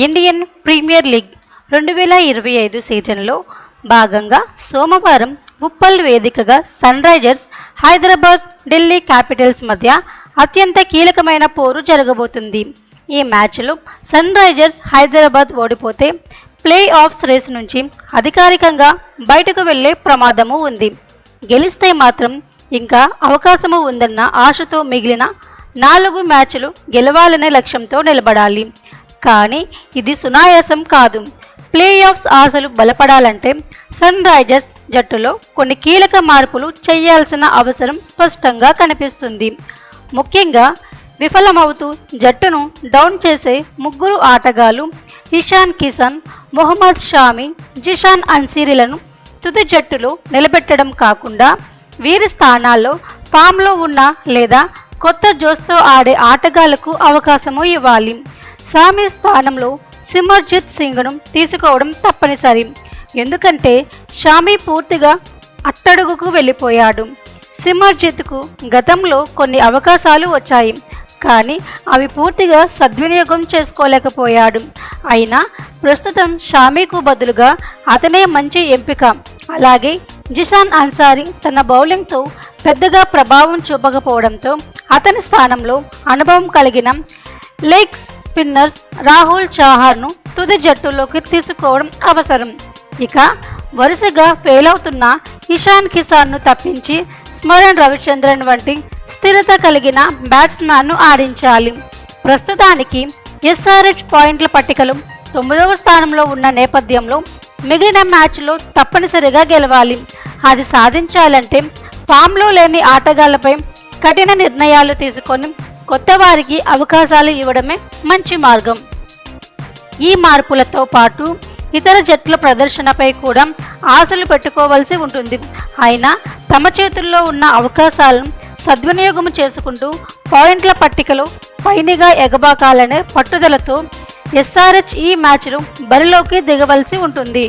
Indian premier league 2025 సీజన్లో భాగంగా సోమవారం ఉప్పల్ వేదికగా సన్రైజర్స్ హైదరాబాద్ ఢిల్లీ క్యాపిటల్స్ మధ్య అత్యంత కీలకమైన పోరు జరగబోతుంది. ఈ మ్యాచ్లో సన్రైజర్స్ హైదరాబాద్ ఓడిపోతే ప్లే ఆఫ్స్ రేసు నుంచి అధికారికంగా బయటకు వెళ్లే ప్రమాదము ఉంది. గెలిస్తే మాత్రం ఇంకా అవకాశము ఉందన్న ఆశతో మిగిలిన 4 మ్యాచ్లు గెలవాలనే లక్ష్యంతో నిలబడాలి. కానీ ఇది సునాయాసం కాదు. ప్లే ఆఫ్స్ ఆశలు బలపడాలంటే సన్ రైజర్స్ జట్టులో కొన్ని కీలక మార్పులు చేయాల్సిన అవసరం స్పష్టంగా కనిపిస్తుంది. ముఖ్యంగా విఫలమవుతూ జట్టును డౌన్ చేసే 3 ఆటగాళ్లు ఇషాన్ కిషన్, మొహమ్మద్ షామి, జిషాన్ అన్సారీలను తుది జట్టులో నిలబెట్టడం కాకుండా వీరి స్థానాల్లో ఫామ్లో ఉన్న లేదా కొత్త జోస్తో ఆడే ఆటగాళ్లకు అవకాశము ఇవ్వాలి. షామి స్థానంలో సిమర్జిత్ సింగ్ను తీసుకోవడం తప్పనిసరి. ఎందుకంటే షామి పూర్తిగా అట్టడుగుకు వెళ్ళిపోయాడు. సిమర్జిత్కు గతంలో కొన్ని అవకాశాలు వచ్చాయి, కానీ అవి పూర్తిగా సద్వినియోగం చేసుకోలేకపోయాడు. అయినా ప్రస్తుతం షామీకు బదులుగా అతనే మంచి ఎంపిక. అలాగే జిషాన్ అన్సారీ తన బౌలింగ్తో పెద్దగా ప్రభావం చూపకపోవడంతో అతని స్థానంలో అనుభవం కలిగిన లెగ్ స్పిన్నర్ రాహుల్ చహార్ను తుది జట్టులోకి తీసుకోవడం అవసరం. ఇక వరుసగా ఫెయిల్ అవుతున్న ఇషాన్ కిషన్ను తప్పించి స్మరణ్ రవిచంద్రన్ వంటి స్థిరత కలిగిన బ్యాట్స్మెన్ను ఆడించాలి. ప్రస్తుతానికి ఎస్ఆర్హెచ్ పాయింట్ల పట్టికలో 9వ స్థానంలో ఉన్న నేపథ్యంలో మిగిలిన మ్యాచ్లో తప్పనిసరిగా గెలవాలి. అది సాధించాలంటే ఫామ్లో లేని ఆటగాళ్లపై కఠిన నిర్ణయాలు తీసుకొని కొత్త వారికి అవకాశాలు ఇవ్వడమే మంచి మార్గం. ఈ మార్పులతో పాటు ఇతర జట్ల ప్రదర్శనపై కూడా ఆశలు పెట్టుకోవాల్సి ఉంటుంది. అయినా తమ చేతుల్లో ఉన్న అవకాశాలను సద్వినియోగం చేసుకుంటూ పాయింట్ల పట్టికలో పైనిగా ఎగబాకాలనే పట్టుదలతో ఎస్ఆర్హెచ్ ఈ మ్యాచ్లో బరిలోకి దిగవలసి ఉంటుంది.